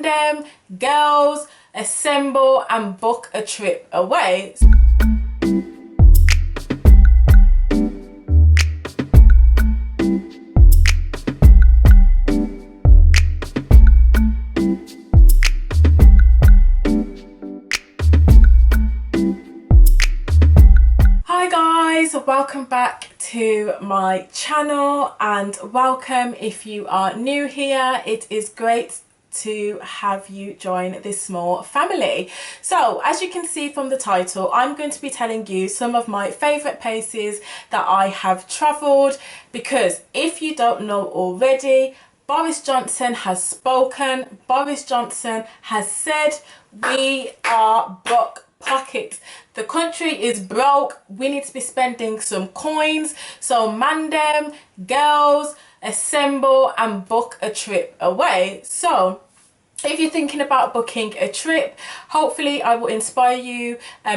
Mandem, girls, assemble and book a trip away. Hi guys, welcome back to my channel and welcome if you are new here. It is great to have you join this small family. So as you can see from the title, I'm going to be telling you some of my favorite places that I have traveled, because if you don't know already, Boris Johnson has spoken. Boris Johnson has said we are broke pockets. The country is broke. We need to be spending some coins. So Mandem, girls, assemble and book a trip away. So if you're thinking about booking a trip, hopefully I will inspire you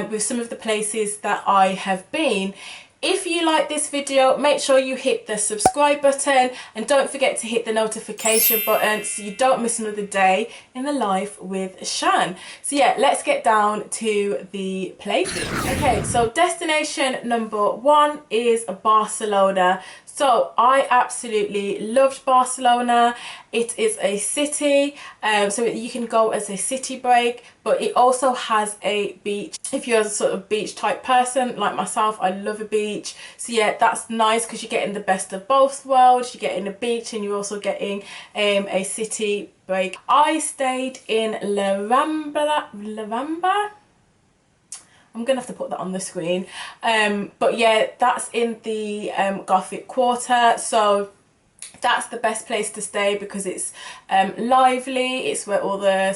with some of the places that I have been. If you like this video, make sure you hit the subscribe button and don't forget to hit the notification button so you don't miss another day in the life with Shan. So yeah, let's get down to the places. Okay, so destination number one is Barcelona. So I absolutely loved Barcelona. It is a city, so you can go as a city break, but it also has a beach. If you're a sort of beach type person like myself, I love a beach. So yeah, that's nice because you're getting the best of both worlds. You're getting a beach and you're also getting a city break. I stayed in RAMBLA. I'm gonna have to put that on the screen, but yeah, that's in the Gothic Quarter. So that's the best place to stay because it's lively. It's where all the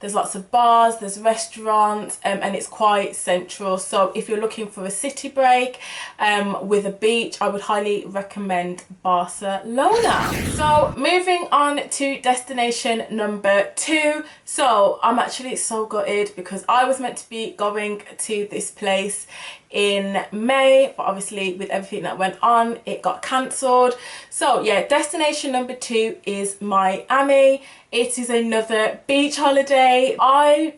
there's lots of bars, there's restaurants, and it's quite central. So if you're looking for a city break with a beach, I would highly recommend Barcelona. So moving on to destination number two. So I'm actually so gutted because I was meant to be going to this place in May, but obviously with everything that went on, it got cancelled. So yeah, destination number two is Miami. It is another beach holiday. I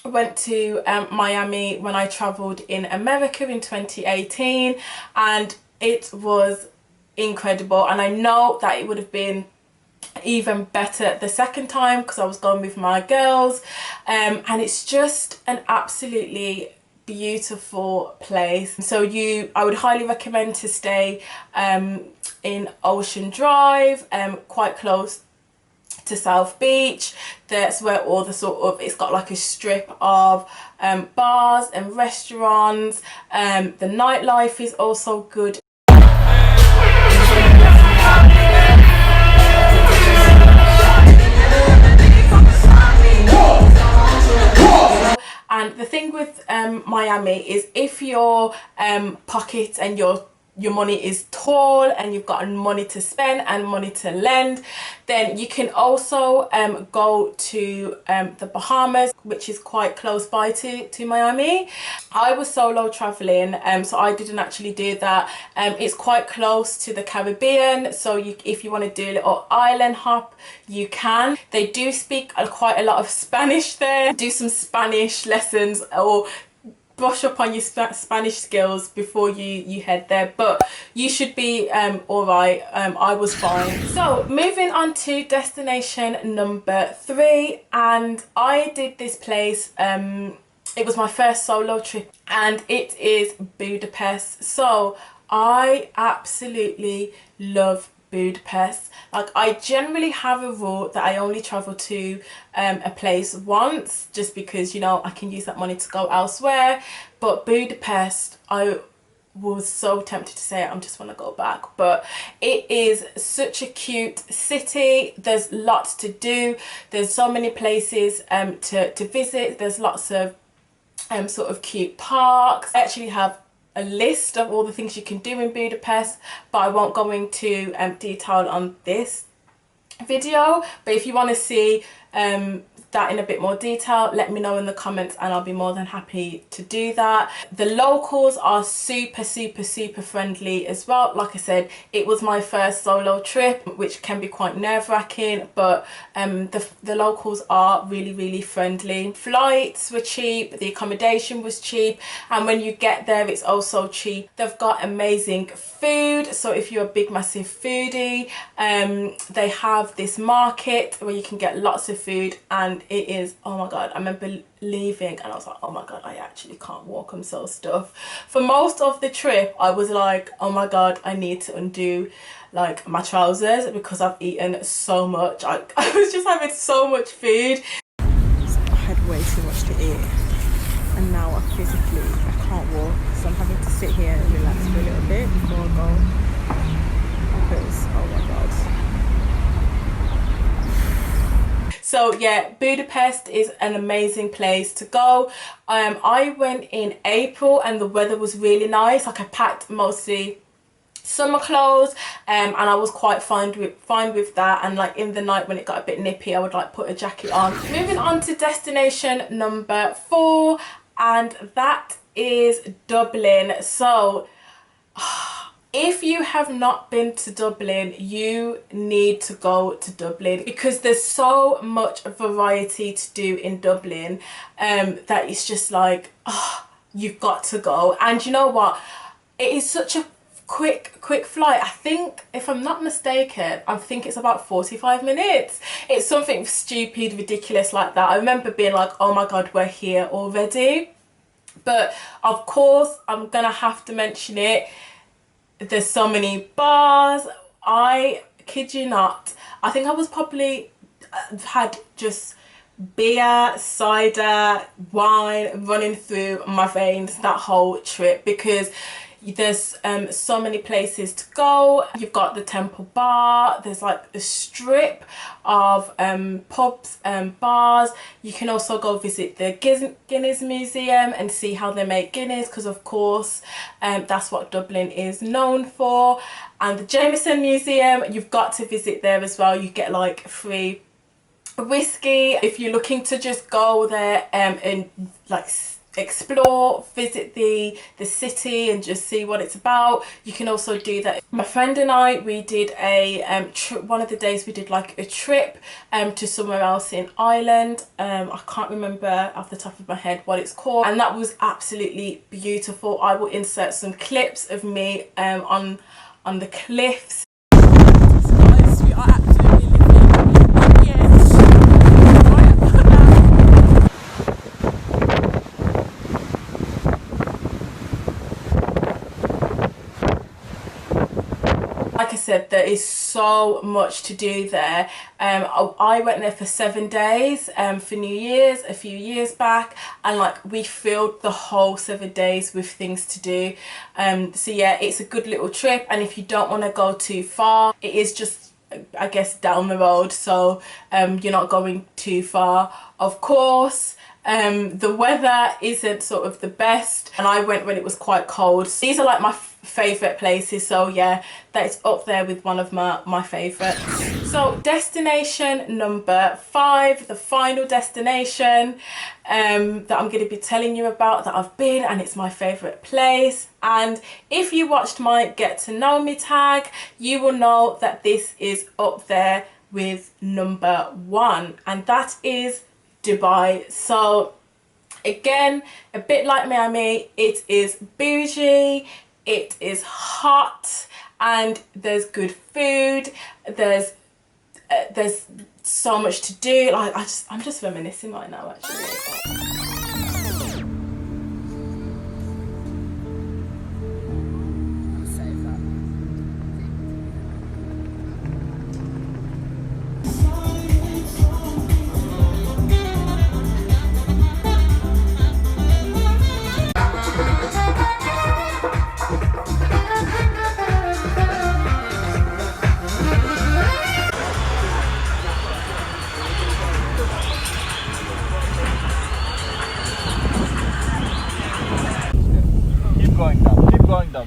went to Miami when I travelled in America in 2018 and it was incredible, and I know that it would have been even better the second time because I was going with my girls, and it's just an absolutely beautiful place. So I would highly recommend to stay in Ocean Drive, quite close to South Beach. That's where all the it's got like a strip of bars and restaurants. The nightlife is also good. And the thing with Miami is if your pocket and your money is tall and you've got money to spend and money to lend, then you can also go to the Bahamas, which is quite close by to Miami. I was solo traveling, so I didn't actually do that. It's quite close to the Caribbean, so if you want to do a little island hop, you can. They do speak quite a lot of Spanish there. Do some Spanish lessons or brush up on your Spanish skills before you head there, but you should be all right. I was fine. So moving on to destination number three, and I did this place, it was my first solo trip, and it is Budapest. So I absolutely love Budapest. Like, I generally have a rule that I only travel to a place once, just because, you know, I can use that money to go elsewhere. But Budapest, I was so tempted to say I just want to go back, but it is such a cute city. There's lots to do. There's so many places to visit. There's lots of sort of cute parks. I actually have a list of all the things you can do in Budapest, but I won't go into detail on this video. But if you want to see that in a bit more detail, let me know in the comments and I'll be more than happy to do that. The locals are super friendly as well. Like I said, it was my first solo trip, which can be quite nerve-wracking, but the locals are really friendly. Flights were cheap, the accommodation was cheap, and when you get there it's also cheap. They've got amazing food, so if you're a big massive foodie, they have this market where you can get lots of food, and it is, oh my god, I remember leaving and I was like, oh my god, I actually can't walk, I'm so stuffed. For most of the trip I was like, oh my god, I need to undo like my trousers because I've eaten so much. I was just having so much food. So I had way too much to eat, and now I can't walk, so I'm having to sit here and relax for a little bit before I go, because oh my god. So yeah, Budapest is an amazing place to go. I went in April and the weather was really nice. Like I packed mostly summer clothes, and I was quite fine with that, and like in the night when it got a bit nippy I would like put a jacket on. Moving on to destination number 4, and that is Dublin. So if you have not been to Dublin, you need to go to Dublin, because there's so much variety to do in Dublin that it's just like, oh, you've got to go. And you know what, it is such a quick flight. I think, if I'm not mistaken, I think it's about 45 minutes. It's something stupid, ridiculous like that. I remember being like, oh my god, we're here already. But of course I'm gonna have to mention it. There's so many bars. I kid you not, I think I was probably had just beer, cider, wine running through my veins that whole trip, because there's so many places to go. You've got the Temple Bar, there's like a strip of pubs and bars. You can also go visit the Guinness Museum and see how they make Guinness, because of course that's what Dublin is known for. And the Jameson Museum, you've got to visit there as well. You get like free whiskey if you're looking to just go there and like explore, visit the city and just see what it's about. You can also do that. My friend and I, we did a one of the days we did like a trip to somewhere else in Ireland. I can't remember off the top of my head what it's called, and that was absolutely beautiful. I will insert some clips of me on the cliffs. Guys, we are absolutely living. Yes. Like I said, there is so much to do there. I went there for 7 days for New Year's a few years back, and like we filled the whole 7 days with things to do. So yeah, it's a good little trip, and if you don't want to go too far, it is just, I guess, down the road, so you're not going too far. Of course, the weather isn't sort of the best, and I went when it was quite cold. These are like my favourite places, so yeah, that's up there with one of my favourites. So destination number 5, the final destination that I'm going to be telling you about, that I've been, and it's my favourite place. And if you watched my get to know me tag, you will know that this is up there with number 1, and that is Dubai. So again, a bit like Miami, it is bougie, it is hot, and there's good food. There's so much to do. Like I'm just reminiscing right now, actually.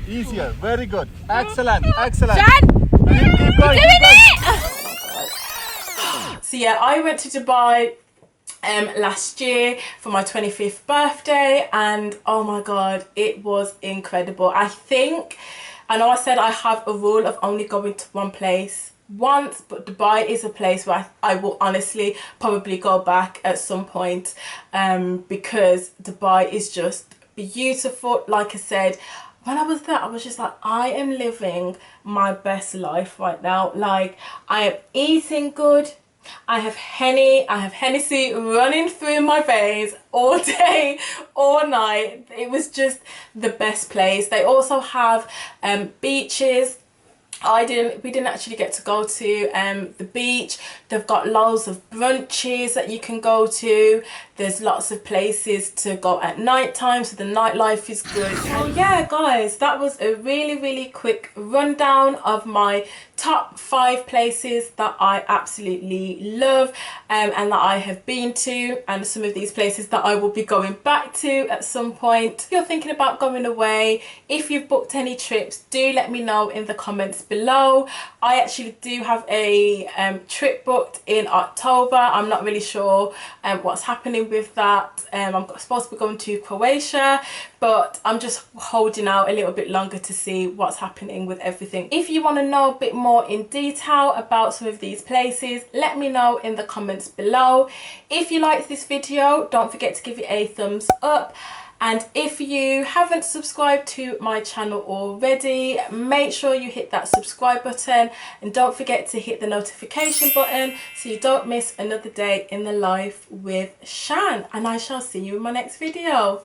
Easier, very good, excellent. Jan, Keep going, doing it! So yeah, I went to Dubai last year for my 25th birthday, and oh my god, it was incredible. I know I said I have a rule of only going to one place once, but Dubai is a place where I will honestly probably go back at some point, because Dubai is just beautiful. Like I said, when I was there, I was just like, I am living my best life right now. Like, I am eating good. I have Hennessy running through my veins all day, all night. It was just the best place. They also have beaches. We didn't actually get to go to the beach. They've got loads of brunches that you can go to. There's lots of places to go at night time, so the nightlife is good. So yeah guys, that was a really quick rundown of my top 5 places that I absolutely love and that I have been to, and some of these places that I will be going back to at some point. If you're thinking about going away, if you've booked any trips, do let me know in the comments below. I actually do have a trip booked in October. I'm not really sure what's happening with that. I'm supposed to be going to Croatia, but I'm just holding out a little bit longer to see what's happening with everything. If you want to know a bit more in detail about some of these places, let me know in the comments below. If you liked this video, don't forget to give it a thumbs up. And if you haven't subscribed to my channel already, make sure you hit that subscribe button, and don't forget to hit the notification button so you don't miss another day in the life with Shan. And I shall see you in my next video.